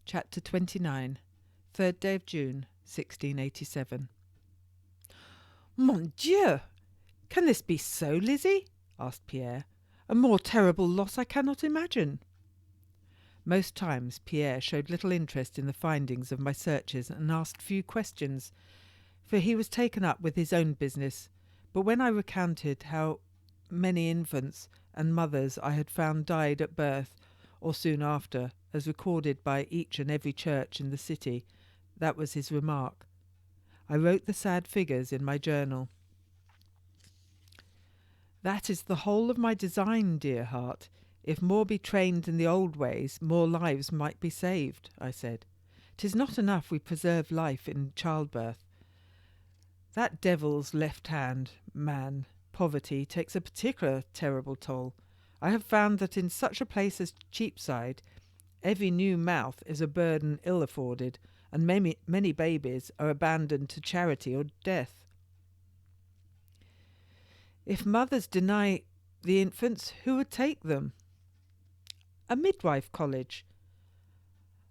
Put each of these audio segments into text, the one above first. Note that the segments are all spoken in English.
Chapter 29, 3rd day of June, 1687. Mon Dieu! Can this be so, Lizzie? Asked Pierre. A more terrible loss I cannot imagine. Most times Pierre showed little interest in the findings of my searches and asked few questions, for he was taken up with his own business. But when I recounted how many infants and mothers I had found died at birth or soon after, as recorded by each and every church in the city, that was his remark. I wrote the sad figures in my journal. That is the whole of my design, dear heart. If more be trained in the old ways, more lives might be saved, I said. 'Tis not enough we preserve life in childbirth. That devil's left hand, man, poverty, takes a particular terrible toll. I have found that in such a place as Cheapside, every new mouth is a burden ill afforded, and many babies are abandoned to charity or death. If mothers deny the infants, who would take them? A midwife college.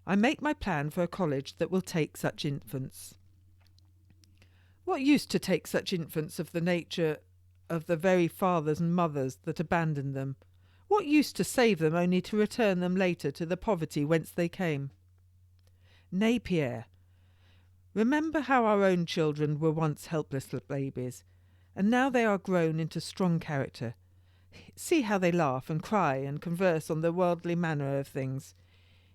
I make my plan for a college that will take such infants. What use to take such infants of the nature of the very fathers and mothers that abandon them? What use to save them only to return them later to the poverty whence they came? Nay, Pierre, remember how our own children were once helpless little babies, and now they are grown into strong character. See how they laugh and cry and converse on the worldly manner of things.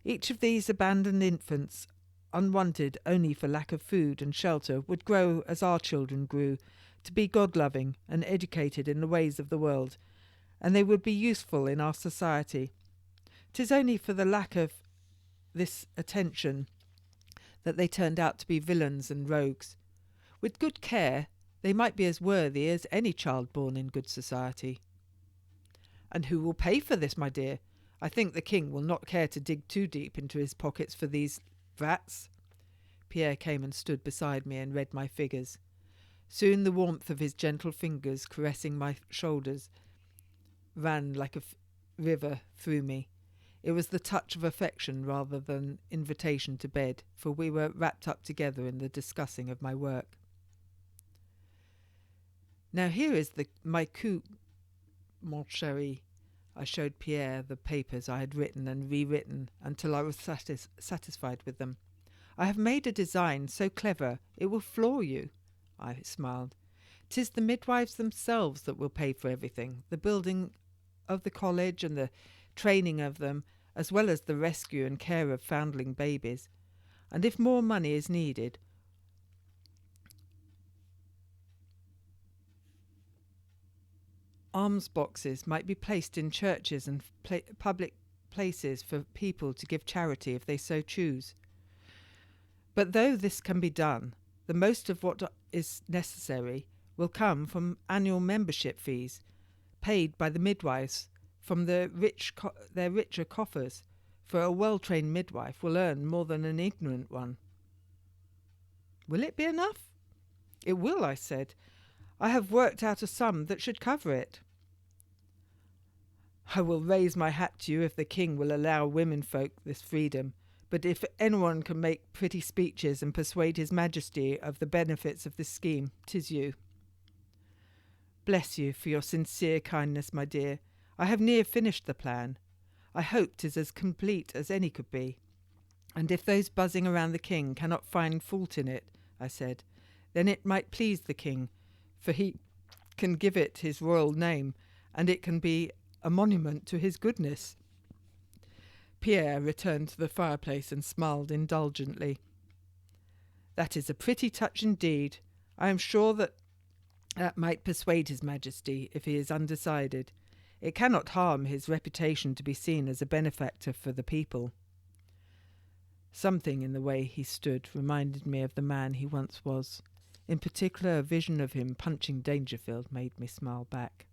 Each of these abandoned infants, unwanted only for lack of food and shelter, would grow as our children grew, to be God-loving and educated in the ways of the world, and they would be useful in our society. 'Tis only for the lack of this attention that they turned out to be villains and rogues. With good care, they might be as worthy as any child born in good society. And who will pay for this, my dear? I think the king will not care to dig too deep into his pockets for these brats. Pierre came and stood beside me and read my figures. Soon the warmth of his gentle fingers caressing my shoulders ran like a river through me. It was the touch of affection rather than invitation to bed, for we were wrapped up together in the discussing of my work. Now here is my coup, mon chéri. I showed Pierre the papers I had written and rewritten until I was satisfied with them. I have made a design so clever it will floor you. I smiled. 'Tis the midwives themselves that will pay for everything, the building of the college and the training of them, as well as the rescue and care of foundling babies. And if more money is needed, alms boxes might be placed in churches and public places for people to give charity if they so choose. But though this can be done, the most of what is necessary will come from annual membership fees paid by the midwives from their richer coffers, for a well-trained midwife will earn more than an ignorant one. Will it be enough? It will, I said. I have worked out a sum that should cover it. I will raise my hat to you if the king will allow womenfolk this freedom, but if anyone can make pretty speeches and persuade his majesty of the benefits of this scheme, 'tis you. Bless you for your sincere kindness, my dear. I have near finished the plan. I hope 'tis as complete as any could be. And if those buzzing around the king cannot find fault in it, I said, then it might please the king, for he can give it his royal name, and it can be a monument to his goodness. Pierre returned to the fireplace and smiled indulgently. That is a pretty touch indeed. I am sure that might persuade his majesty if he is undecided. It cannot harm his reputation to be seen as a benefactor for the people. Something in the way he stood reminded me of the man he once was. In particular, a vision of him punching Dangerfield made me smile back.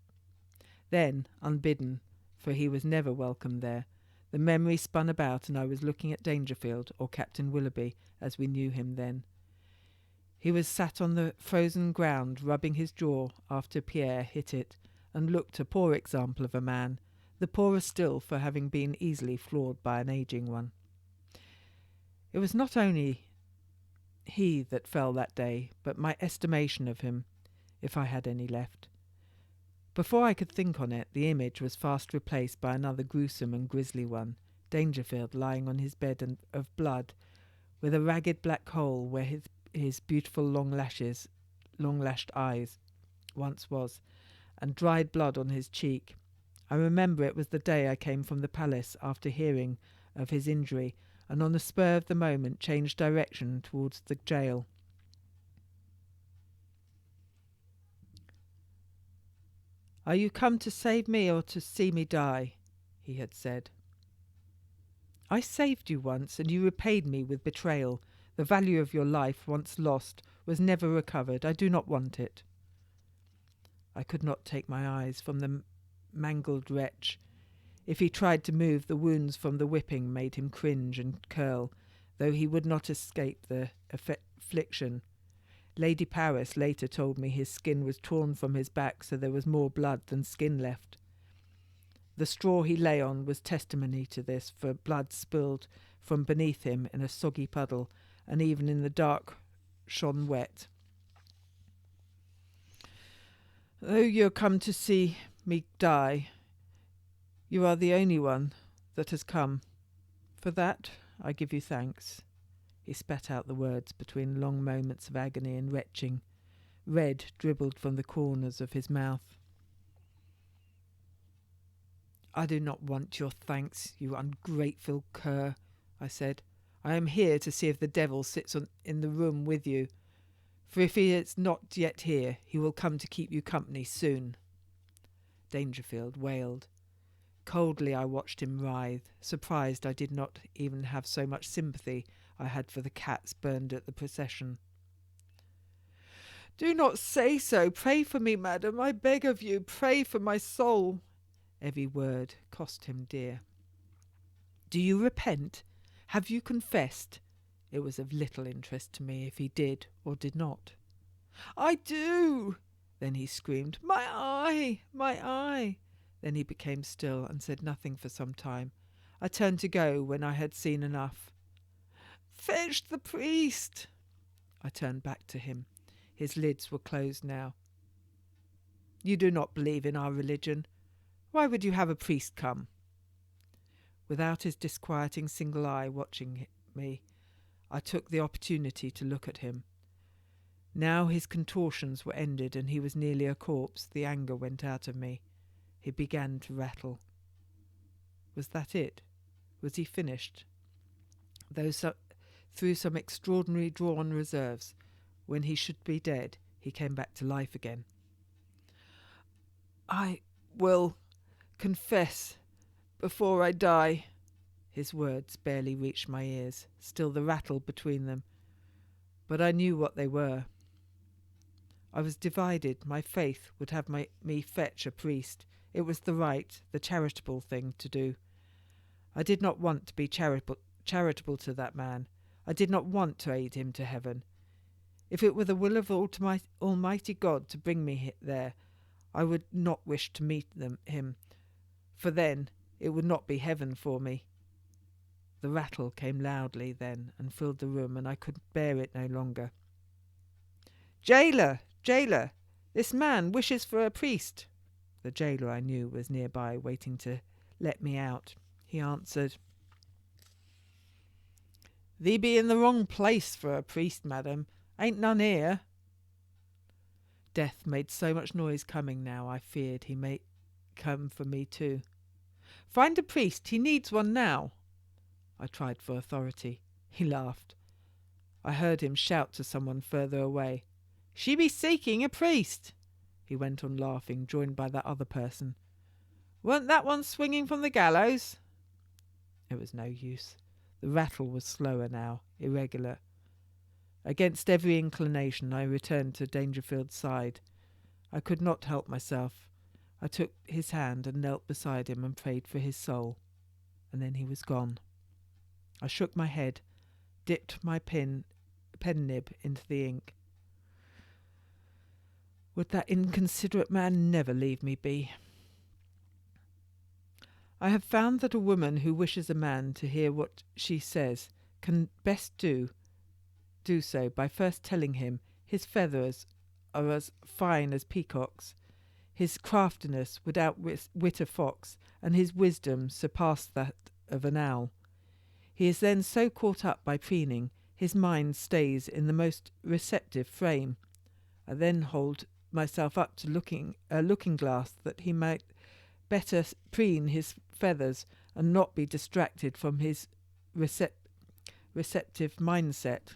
Then, unbidden, for he was never welcome there, the memory spun about and I was looking at Dangerfield, or Captain Willoughby, as we knew him then. He was sat on the frozen ground, rubbing his jaw after Pierre hit it, and looked a poor example of a man, the poorer still for having been easily floored by an ageing one. It was not only he that fell that day, but my estimation of him, if I had any left. Before I could think on it, the image was fast replaced by another gruesome and grisly one, Dangerfield lying on his bed of blood, with a ragged black hole where his beautiful long-lashed eyes once was, and dried blood on his cheek. I remember it was the day I came from the palace after hearing of his injury, and on the spur of the moment changed direction towards the jail. "Are you come to save me or to see me die?" he had said. "I saved you once, and you repaid me with betrayal. The value of your life, once lost, was never recovered. I do not want it." I could not take my eyes from the mangled wretch. If he tried to move, the wounds from the whipping made him cringe and curl, though he would not escape the affliction. Lady Paris later told me his skin was torn from his back, so there was more blood than skin left. The straw he lay on was testimony to this, for blood spilled from beneath him in a soggy puddle, and even in the dark shone wet. "Though you're come to see me die, you are the only one that has come. For that I give you thanks." He spat out the words between long moments of agony and retching. Red dribbled from the corners of his mouth. "I do not want your thanks, you ungrateful cur," I said. "I am here to see if the devil sits in the room with you. For if he is not yet here, he will come to keep you company soon." Dangerfield wailed. Coldly I watched him writhe, surprised I did not even have so much sympathy I had for the cats burned at the procession. "Do not say so. Pray for me, madam. I beg of you, pray for my soul." Every word cost him dear. "Do you repent? Have you confessed?" It was of little interest to me if he did or did not. "I do." Then he screamed, "My eye! My eye!" Then he became still and said nothing for some time. I turned to go when I had seen enough. "Fetch the priest." I turned back to him. His lids were closed now. "You do not believe in our religion. Why would you have a priest come?" Without his disquieting single eye watching me, I took the opportunity to look at him. Now his contortions were ended and he was nearly a corpse. The anger went out of me. He began to rattle. Was that it? Was he finished? Through some extraordinary drawn reserves, when he should be dead, he came back to life again. "I will confess before I die." His words barely reached my ears, still the rattle between them, but I knew what they were. I was divided. My faith would have me fetch a priest. It was the right, the charitable thing to do. I did not want to be charitable to that man. I did not want to aid him to heaven. If it were the will of Almighty God to bring me there, I would not wish to meet him, for then it would not be heaven for me. The rattle came loudly then and filled the room, and I could bear it no longer. "Jailer! Jailer! This man wishes for a priest." The jailer I knew was nearby, waiting to let me out. He answered, "Thee be in the wrong place for a priest, madam. Ain't none here." Death made so much noise coming now, I feared he may come for me too. "Find a priest. He needs one now." I tried for authority. He laughed. I heard him shout to someone further away, "She be seeking a priest." He went on laughing, joined by that other person. "Weren't that one swinging from the gallows?" It was no use. The rattle was slower now, irregular. Against every inclination I returned to Dangerfield's side. I could not help myself. I took his hand and knelt beside him and prayed for his soul. And then he was gone. I shook my head, dipped my pen nib into the ink. Would that inconsiderate man never leave me be? I have found that a woman who wishes a man to hear what she says can best do so by first telling him his feathers are as fine as peacocks, his craftiness would outwit a fox, and his wisdom surpass that of an owl. He is then so caught up by preening, his mind stays in the most receptive frame. I then hold myself up to a looking glass that he might better preen his feathers and not be distracted from his receptive mindset.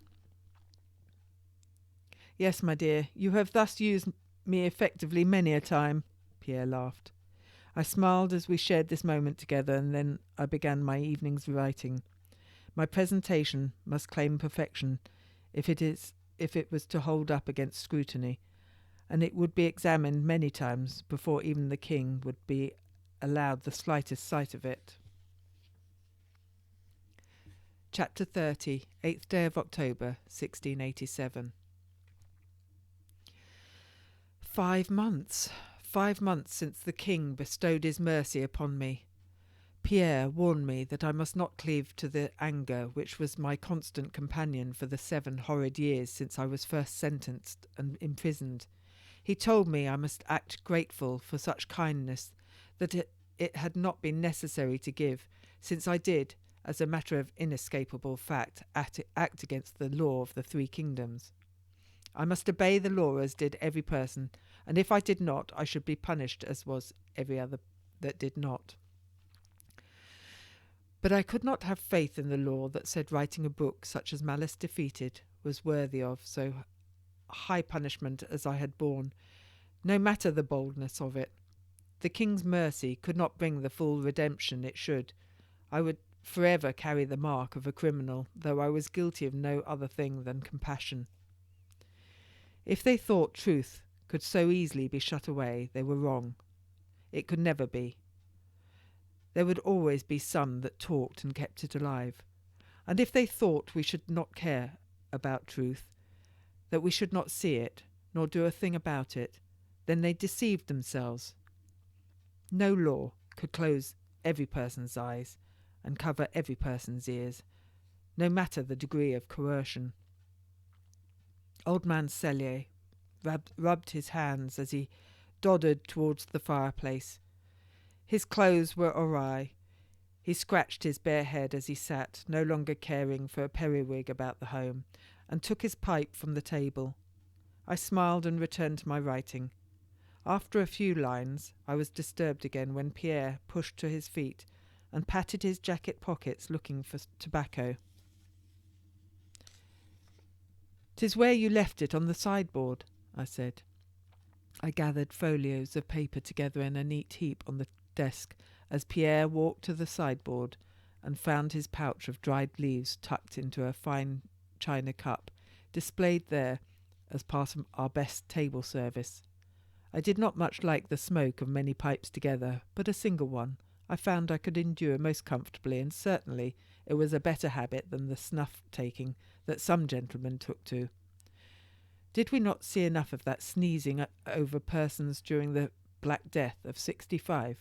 Yes, my dear, you have thus used me effectively many a time, Pierre laughed. I smiled as we shared this moment together, and then I began my evening's writing. My presentation must claim perfection if it was to hold up against scrutiny, and it would be examined many times before even the king would be allowed the slightest sight of it. Chapter 30, 8th day of October, 1687. 5 months! 5 months since the king bestowed his mercy upon me. Pierre warned me that I must not cleave to the anger which was my constant companion for the 7 horrid years since I was first sentenced and imprisoned. He told me I must act grateful for such kindness, that it had not been necessary to give, since I did, as a matter of inescapable fact, act against the law of the 3 kingdoms. I must obey the law as did every person, and if I did not, I should be punished as was every other that did not. But I could not have faith in the law that said writing a book such as Malice Defeated was worthy of so high punishment as I had borne, no matter the boldness of it. The king's mercy could not bring the full redemption it should. I would forever carry the mark of a criminal, though I was guilty of no other thing than compassion. If they thought truth could so easily be shut away, they were wrong. It could never be. There would always be some that talked and kept it alive. And if they thought we should not care about truth, that we should not see it, nor do a thing about it, then they deceived themselves. No law could close every person's eyes and cover every person's ears, no matter the degree of coercion. Old man Cellier rubbed his hands as he doddered towards the fireplace. His clothes were awry. He scratched his bare head as he sat, no longer caring for a periwig about the home, and took his pipe from the table. I smiled and returned to my writing. After a few lines, I was disturbed again when Pierre pushed to his feet and patted his jacket pockets looking for tobacco. "'Tis where you left it on the sideboard," I said. I gathered folios of paper together in a neat heap on the desk as Pierre walked to the sideboard and found his pouch of dried leaves tucked into a fine china cup, displayed there as part of our best table service. I did not much like the smoke of many pipes together, but a single one I found I could endure most comfortably, and certainly it was a better habit than the snuff-taking that some gentlemen took to. Did we not see enough of that sneezing over persons during the Black Death of 65?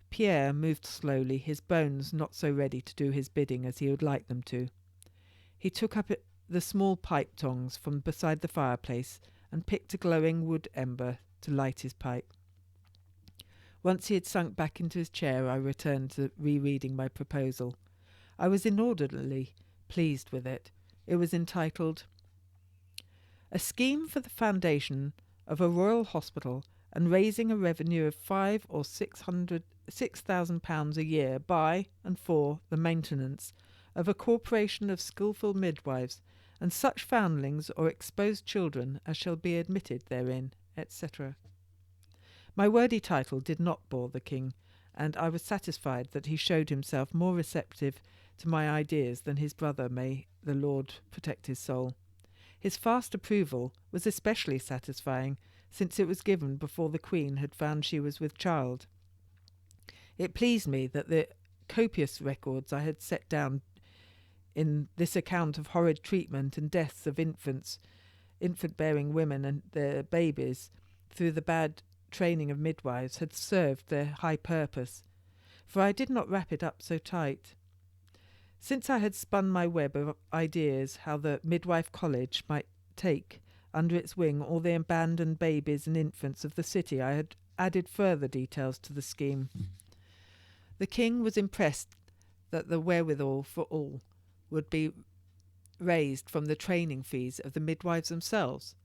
Pierre moved slowly, his bones not so ready to do his bidding as he would like them to. He took up the small pipe tongs from beside the fireplace and picked a glowing wood ember to light his pipe. Once he had sunk back into his chair, I returned to rereading my proposal. I was inordinately pleased with it. It was entitled, "A scheme for the foundation of a royal hospital and raising a revenue of £5,000 or £6,000 a year by and for the maintenance of a corporation of skilful midwives and such foundlings or exposed children as shall be admitted therein," etc. My wordy title did not bore the king, and I was satisfied that he showed himself more receptive to my ideas than his brother, may the Lord protect his soul. His fast approval was especially satisfying, since it was given before the Queen had found she was with child. It pleased me that the copious records I had set down in this account of horrid treatment and deaths of infant-bearing women and their babies, through the bad training of midwives, had served their high purpose, for I did not wrap it up so tight. Since I had spun my web of ideas how the midwife college might take under its wing all the abandoned babies and infants of the city, I had added further details to the scheme. The king was impressed that the wherewithal for all would be raised from the training fees of the midwives themselves.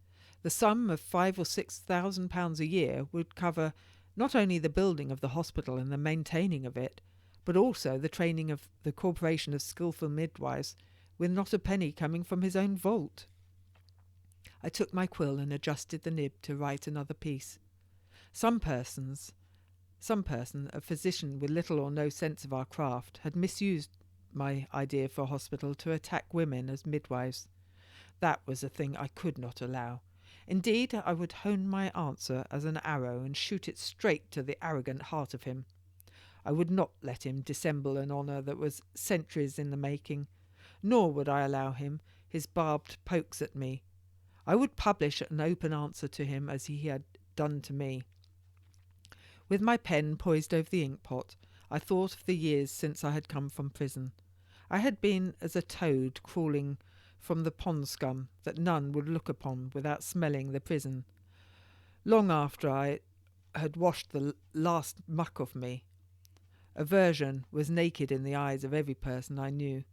The sum of £5,000 or £6,000 a year would cover not only the building of the hospital and the maintaining of it, but also the training of the corporation of skilful midwives, with not a penny coming from his own vault. I took my quill and adjusted the nib to write another piece. Some person, a physician with little or no sense of our craft, had misused my idea for a hospital to attack women as midwives. That was a thing I could not allow. Indeed, I would hone my answer as an arrow and shoot it straight to the arrogant heart of him. I would not let him dissemble an honour that was centuries in the making, nor would I allow him his barbed pokes at me. I would publish an open answer to him as he had done to me. With my pen poised over the inkpot, I thought of the years since I had come from prison. I had been as a toad crawling from the pond scum that none would look upon without smelling the prison. Long after I had washed the last muck off me, aversion was naked in the eyes of every person I knew,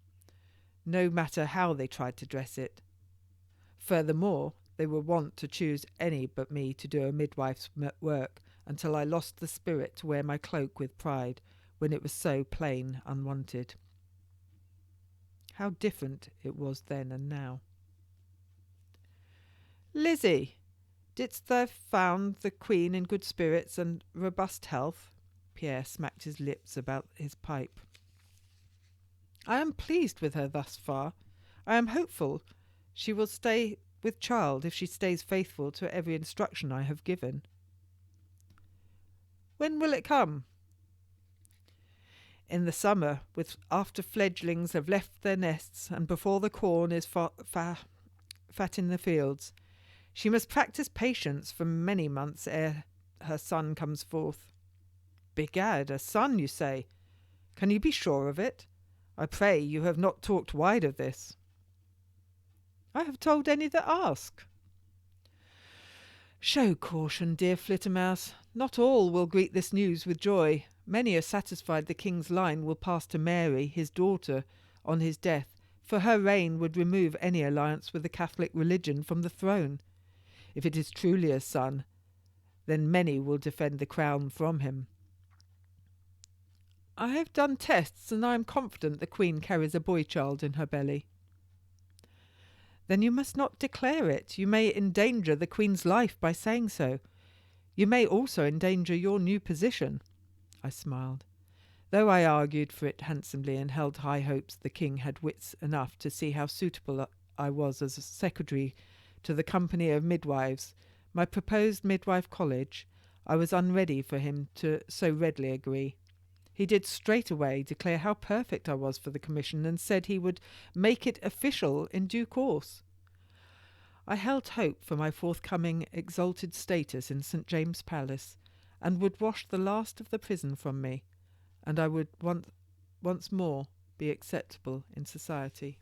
no matter how they tried to dress it. Furthermore, they were wont to choose any but me to do a midwife's work, until I lost the spirit to wear my cloak with pride, when it was so plain unwanted. How different it was then and now. "Lizzie, didst thou found the Queen in good spirits and robust health?" Pierre smacked his lips about his pipe. "I am pleased with her thus far. I am hopeful she will stay with child if she stays faithful to every instruction I have given." "When will it come?" "In the summer, after fledglings have left their nests and before the corn is fat in the fields. She must practise patience for many months ere her son comes forth." "Begad, a son, you say? Can you be sure of it? I pray you have not talked wide of this." "I have told any that ask." "Show caution, dear Flittermouse. Not all will greet this news with joy. Many are satisfied the king's line will pass to Mary, his daughter, on his death, for her reign would remove any alliance with the Catholic religion from the throne. If it is truly a son, then many will defend the crown from him." "I have done tests, and I am confident the Queen carries a boy-child in her belly." "Then you must not declare it. You may endanger the Queen's life by saying so. You may also endanger your new position." I smiled. Though I argued for it handsomely and held high hopes the king had wits enough to see how suitable I was as a secretary to the company of midwives, my proposed midwife college, I was unready for him to so readily agree. He did straightway declare how perfect I was for the commission, and said he would make it official in due course. I held hope for my forthcoming exalted status in St. James's Palace, and would wash the last of the prison from me, and I would once more be acceptable in society.